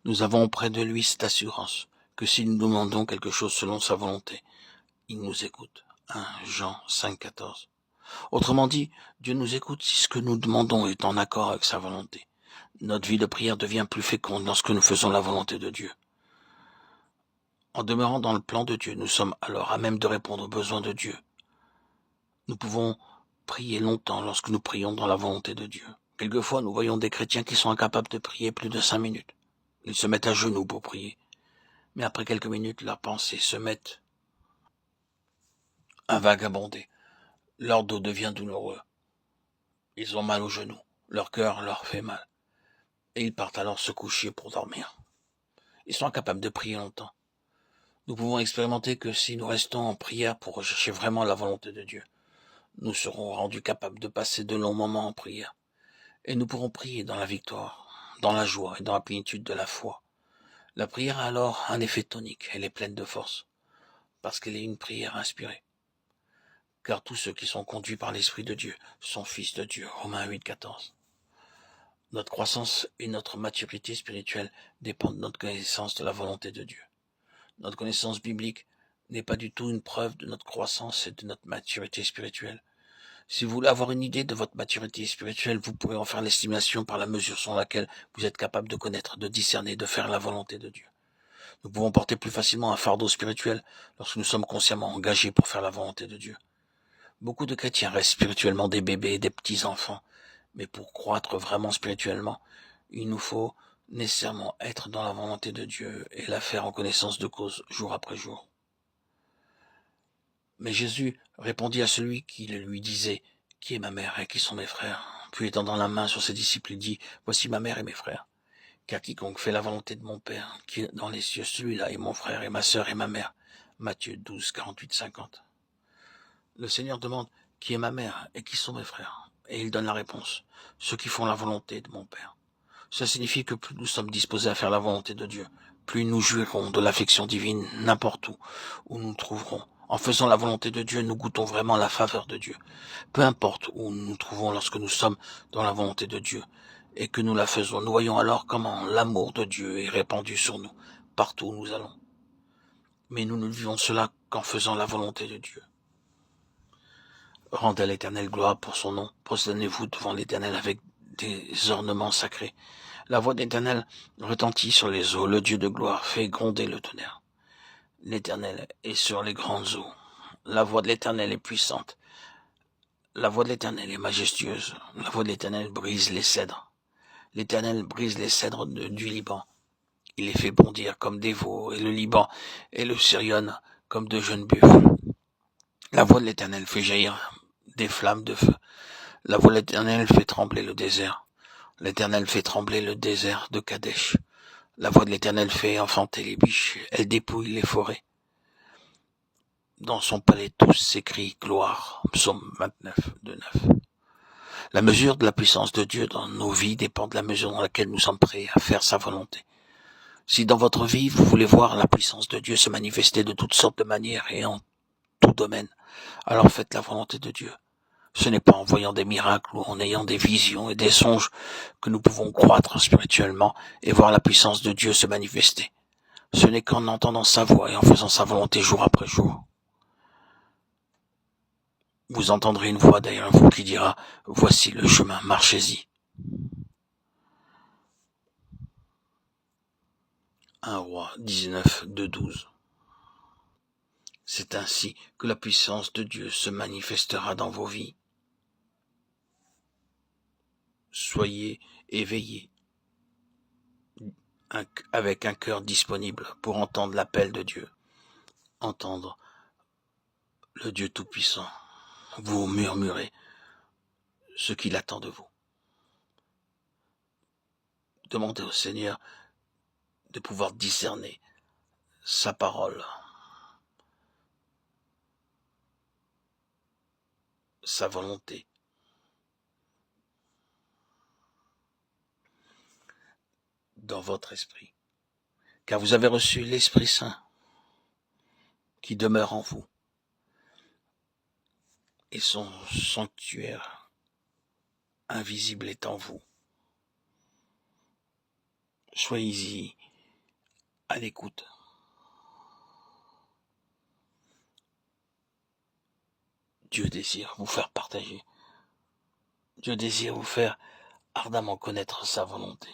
Nous avons auprès de lui cette assurance que si nous demandons quelque chose selon sa volonté, il nous écoute. 1 Jean 5,14. Autrement dit, Dieu nous écoute si ce que nous demandons est en accord avec sa volonté. Notre vie de prière devient plus féconde lorsque nous faisons la volonté de Dieu. En demeurant dans le plan de Dieu, nous sommes alors à même de répondre aux besoins de Dieu. Nous pouvons prier longtemps lorsque nous prions dans la volonté de Dieu. Quelquefois, nous voyons des chrétiens qui sont incapables de prier plus de 5 minutes. Ils se mettent à genoux pour prier. Mais après quelques minutes, leurs pensées se mettent à vagabonder. Leur dos devient douloureux. Ils ont mal aux genoux. Leur cœur leur fait mal. Et ils partent alors se coucher pour dormir. Ils sont incapables de prier longtemps. Nous pouvons expérimenter que si nous restons en prière pour rechercher vraiment la volonté de Dieu, nous serons rendus capables de passer de longs moments en prière. Et nous pourrons prier dans la victoire, dans la joie et dans la plénitude de la foi. La prière a alors un effet tonique, elle est pleine de force, parce qu'elle est une prière inspirée. Car tous ceux qui sont conduits par l'Esprit de Dieu sont fils de Dieu. Romains 8,14. Notre croissance et notre maturité spirituelle dépendent de notre connaissance de la volonté de Dieu. Notre connaissance biblique n'est pas du tout une preuve de notre croissance et de notre maturité spirituelle. Si vous voulez avoir une idée de votre maturité spirituelle, vous pourrez en faire l'estimation par la mesure selon laquelle vous êtes capable de connaître, de discerner, de faire la volonté de Dieu. Nous pouvons porter plus facilement un fardeau spirituel lorsque nous sommes consciemment engagés pour faire la volonté de Dieu. Beaucoup de chrétiens restent spirituellement des bébés et des petits-enfants, mais pour croître vraiment spirituellement, il nous faut nécessairement être dans la volonté de Dieu et la faire en connaissance de cause jour après jour. Mais Jésus répondit à celui qui le lui disait, « Qui est ma mère et qui sont mes frères ?» Puis étendant la main sur ses disciples, il dit, « Voici ma mère et mes frères. Car quiconque fait la volonté de mon Père, qui est dans les cieux, celui-là est mon frère et ma sœur et ma mère. » Matthieu 12, 48, 50. Le Seigneur demande, « Qui est ma mère et qui sont mes frères ?» Et il donne la réponse, « Ceux qui font la volonté de mon Père. » Ça signifie que plus nous sommes disposés à faire la volonté de Dieu, plus nous jouirons de l'affection divine n'importe où nous nous trouverons. En faisant la volonté de Dieu, nous goûtons vraiment la faveur de Dieu. Peu importe où nous nous trouvons lorsque nous sommes dans la volonté de Dieu et que nous la faisons, nous voyons alors comment l'amour de Dieu est répandu sur nous, partout où nous allons. Mais nous ne vivons cela qu'en faisant la volonté de Dieu. Rendez à l'Éternel gloire pour son nom, prosternez-vous devant l'Éternel avec des ornements sacrés. La voix d'Éternel retentit sur les eaux, le Dieu de gloire fait gronder le tonnerre. L'Éternel est sur les grandes eaux. La voix de l'Éternel est puissante. La voix de l'Éternel est majestueuse. La voix de l'Éternel brise les cèdres. L'Éternel brise les cèdres du Liban. Il les fait bondir comme des veaux, et le Liban et le Sirion comme de jeunes buffles. La voix de l'Éternel fait jaillir des flammes de feu. La voix de l'Éternel fait trembler le désert. L'Éternel fait trembler le désert de Kadesh. La voix de l'Éternel fait enfanter les biches. Elle dépouille les forêts. Dans son palais tous s'écrient gloire. Psaume 29, 9. La mesure de la puissance de Dieu dans nos vies dépend de la mesure dans laquelle nous sommes prêts à faire sa volonté. Si dans votre vie, vous voulez voir la puissance de Dieu se manifester de toutes sortes de manières et en tout domaine, alors faites la volonté de Dieu. Ce n'est pas en voyant des miracles ou en ayant des visions et des songes que nous pouvons croître spirituellement et voir la puissance de Dieu se manifester. Ce n'est qu'en entendant sa voix et en faisant sa volonté jour après jour. Vous entendrez une voix derrière vous qui dira « Voici le chemin, marchez-y ». 1 Roi 19, 2, 12. C'est ainsi que la puissance de Dieu se manifestera dans vos vies. Soyez éveillés avec un cœur disponible pour entendre l'appel de Dieu, entendre le Dieu Tout-Puissant vous murmurer ce qu'il attend de vous. Demandez au Seigneur de pouvoir discerner sa parole, sa volonté. Dans votre esprit, car vous avez reçu l'Esprit Saint qui demeure en vous et son sanctuaire invisible est en vous. Soyez-y à l'écoute. Dieu désire vous faire partager. Dieu désire vous faire ardemment connaître sa volonté.